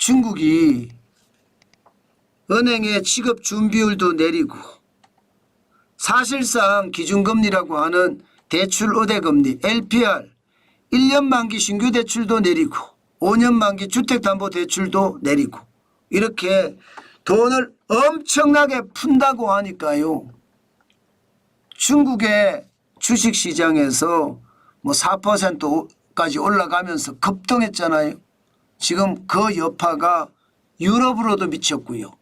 중국이 은행의 취급 준비율도 내리고 사실상 기준금리라고 하는 대출 우대금리 LPR 1년 만기 신규 대출도 내리고 5년 만기 주택담보대출도 내리고 이렇게 돈을 엄청나게 푼다고 하니까요. 중국의 주식시장에서 뭐 4%까지 올라가면서 급등했잖아요. 지금 그 여파가 유럽으로도 미쳤고요.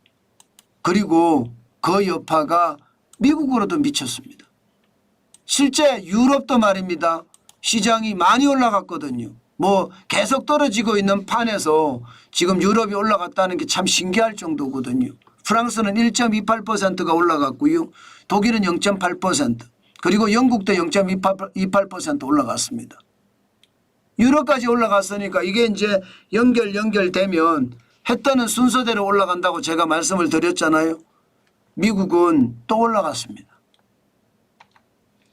그리고 그 여파가 미국으로도 미쳤습니다. 실제 유럽도 말입니다. 시장이 많이 올라갔거든요. 뭐 계속 떨어지고 있는 판에서 지금 유럽이 올라갔다는 게 참 신기할 정도거든요. 프랑스는 1.28%가 올라갔고요. 독일은 0.8% 그리고 영국도 0.28% 올라갔습니다. 유럽까지 올라갔으니까 이게 이제 연결되면 했다는 순서대로 올라간다고 제가 말씀을 드렸잖아요. 미국은 또 올라갔습니다.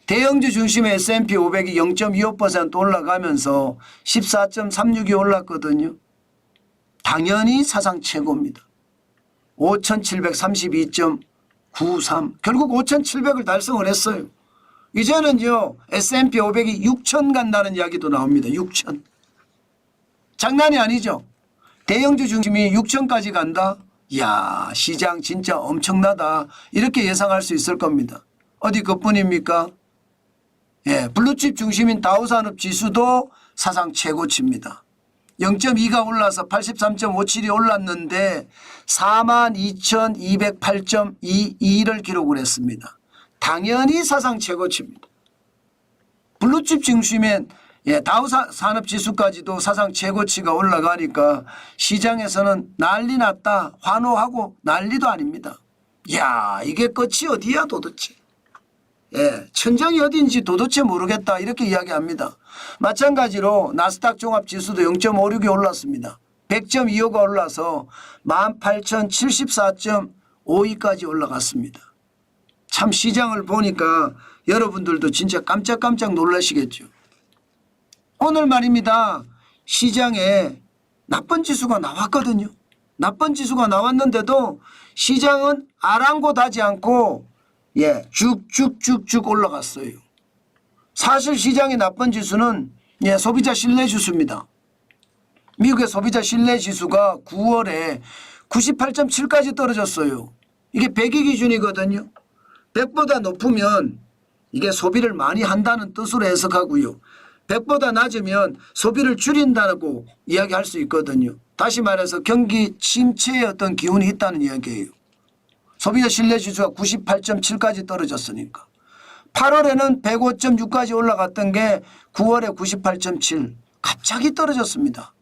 대형주 중심의 S&P 500이 0.25% 올라가면서 14.36이 올랐거든요. 당연히 사상 최고입니다. 5,732.93 결국 5,700을 달성을 했어요. 이제는요 S&P 500이 6,000 간다는 이야기도 나옵니다. 6,000 장난이 아니죠. 대형주 중심이 6,000까지 간다. 이야 시장 진짜 엄청나다 이렇게 예상할 수 있을 겁니다. 어디 그뿐입니까? 예, 블루칩 중심인 다우산업지수도 사상 최고치입니다. 0.2가 올라서 83.57이 올랐는데 42,208.22를 기록을 했습니다. 당연히 사상 최고치입니다. 블루칩 중심인 다우산업지수까지도 사상 최고치가 올라가니까 시장에서는 난리 났다 환호하고 난리도 아닙니다. 이야 이게 끝이 어디야 도대체. 예, 천장이 어딘지 도대체 모르겠다 이렇게 이야기합니다. 마찬가지로 나스닥 종합지수도 0.56이 올랐습니다. 100.25가 올라서 18,074.52까지 올라갔습니다. 참 시장을 보니까 여러분들도 진짜 깜짝깜짝 놀라시겠죠. 오늘 말입니다. 시장에 나쁜 지수가 나왔거든요. 나쁜 지수가 나왔는데도 시장은 아랑곳하지 않고 쭉쭉쭉쭉 올라갔어요. 사실 시장의 나쁜 지수는 소비자 신뢰지수입니다. 미국의 소비자 신뢰지수가 9월에 98.7까지 떨어졌어요. 이게 100이 기준이거든요. 100보다 높으면 이게 소비를 많이 한다는 뜻으로 해석하고요. 100보다 낮으면 소비를 줄인다고 이야기할 수 있거든요. 다시 말해서 경기 침체의 어떤 기운이 있다는 이야기예요. 소비자 신뢰지수가 98.7까지 떨어졌으니까. 8월에는 105.6까지 올라갔던 게 9월에 98.7 갑자기 떨어졌습니다.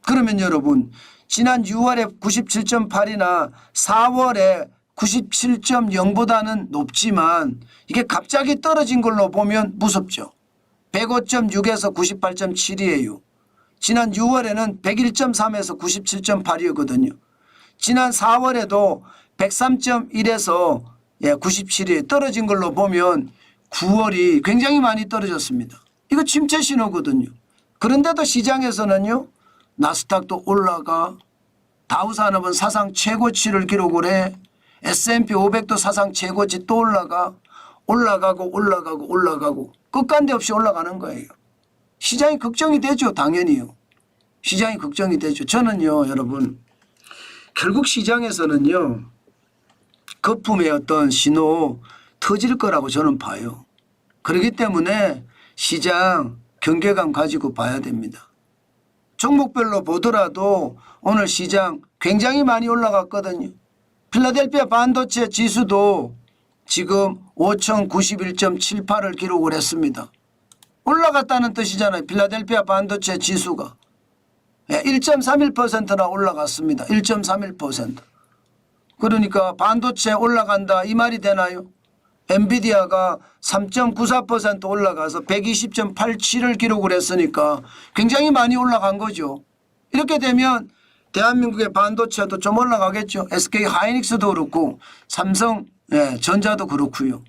그러면 여러분 지난 6월에 97.8이나 4월에 97.0보다는 높지만 이게 갑자기 떨어진 걸로 보면 무섭죠. 105.6에서 98.7이에요. 지난 6월에는 101.3에서 97.8이었거든요. 지난 4월에도 103.1에서 97이 떨어진 걸로 보면 9월이 굉장히 많이 떨어졌습니다. 이거 침체 신호거든요. 그런데도 시장에서는요. 나스닥도 올라가 다우산업은 사상 최고치를 기록을 해 S&P 500도 사상 최고치 또 올라가고 끝간데 없이 올라가는 거예요. 시장이 걱정이 되죠. 당연히요. 시장이 걱정이 되죠. 저는요 여러분 결국 시장에서는요 거품의 어떤 신호 터질 거라고 저는 봐요. 그렇기 때문에 시장 경계감 가지고 봐야 됩니다. 종목별로 보더라도 오늘 시장 굉장히 많이 올라갔거든요. 필라델피아 반도체 지수도 지금 5,091.78을 기록을 했습니다. 올라갔다는 뜻이잖아요. 필라델피아 반도체 지수가 1.31%나 올라갔습니다. 1.31%. 그러니까 반도체 올라간다 이 말이 되나요? 엔비디아가 3.94% 올라가서 120.87을 기록을 했으니까 굉장히 많이 올라간 거죠. 이렇게 되면 대한민국의 반도체도 좀 올라가겠죠. SK 하이닉스도 그렇고 삼성 전자도 그렇고요.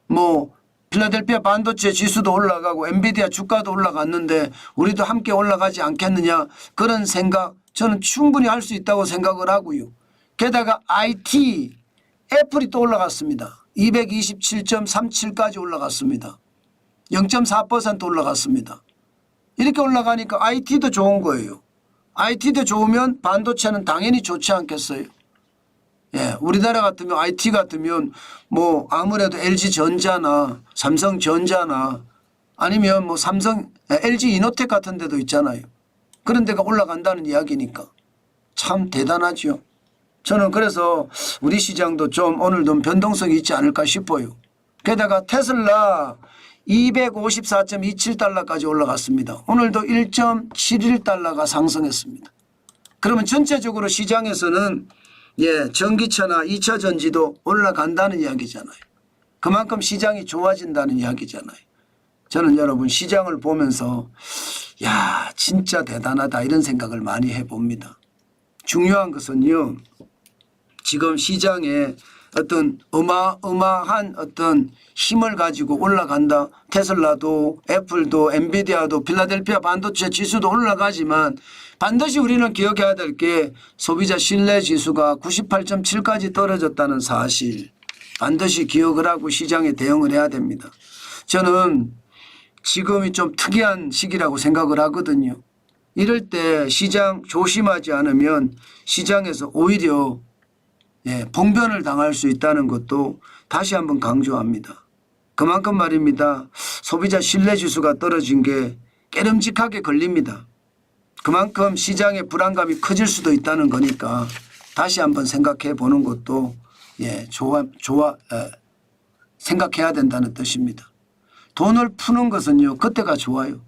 뭐 필라델피아 반도체 지수도 올라가고 엔비디아 주가도 올라갔는데 우리도 함께 올라가지 않겠느냐 그런 생각 저는 충분히 할 수 있다고 생각을 하고요. 게다가 IT, 애플이 또 올라갔습니다. 227.37까지 올라갔습니다. 0.4% 올라갔습니다. 이렇게 올라가니까 IT도 좋은 거예요. IT도 좋으면 반도체는 당연히 좋지 않겠어요. 예, 우리나라 같으면 IT 같으면 뭐 아무래도 LG전자나 삼성전자나 아니면 뭐 LG 이노텍 같은 데도 있잖아요. 그런 데가 올라간다는 이야기니까 참 대단하죠. 저는 그래서 우리 시장도 좀 오늘도 변동성이 있지 않을까 싶어요. 게다가 테슬라 254.27달러까지 올라갔습니다. 오늘도 1.71달러가 상승했습니다. 그러면 전체적으로 시장에서는 전기차나 2차 전지도 올라간다는 이야기잖아요. 그만큼 시장이 좋아진다는 이야기잖아요. 저는 여러분 시장을 보면서 야 진짜 대단하다 이런 생각을 많이 해봅니다. 중요한 것은요. 지금 시장에 어떤 어마어마한 어떤 힘을 가지고 올라간다. 테슬라도 애플도 엔비디아도 필라델피아 반도체 지수도 올라가지만 반드시 우리는 기억해야 될 게 소비자 신뢰 지수가 98.7까지 떨어졌다는 사실 반드시 기억을 하고 시장에 대응을 해야 됩니다. 저는 지금이 좀 특이한 시기라고 생각을 하거든요. 이럴 때 시장 조심하지 않으면 시장에서 오히려 봉변을 당할 수 있다는 것도 다시 한번 강조합니다. 그만큼 말입니다. 소비자 신뢰지수가 떨어진 게 깨름직하게 걸립니다. 그만큼 시장의 불안감이 커질 수도 있다는 거니까 다시 한번 생각해 보는 것도 생각해야 된다는 뜻입니다. 돈을 푸는 것은요. 그때가 좋아요.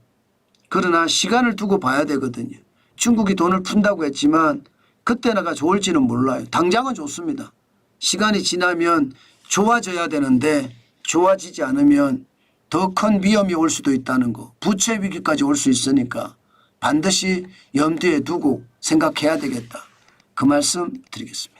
그러나 시간을 두고 봐야 되거든요. 중국이 돈을 푼다고 했지만 그때가 좋을지는 몰라요. 당장은 좋습니다. 시간이 지나면 좋아져야 되는데 좋아지지 않으면 더 큰 위험이 올 수도 있다는 거. 부채 위기까지 올 수 있으니까 반드시 염두에 두고 생각해야 되겠다. 그 말씀 드리겠습니다.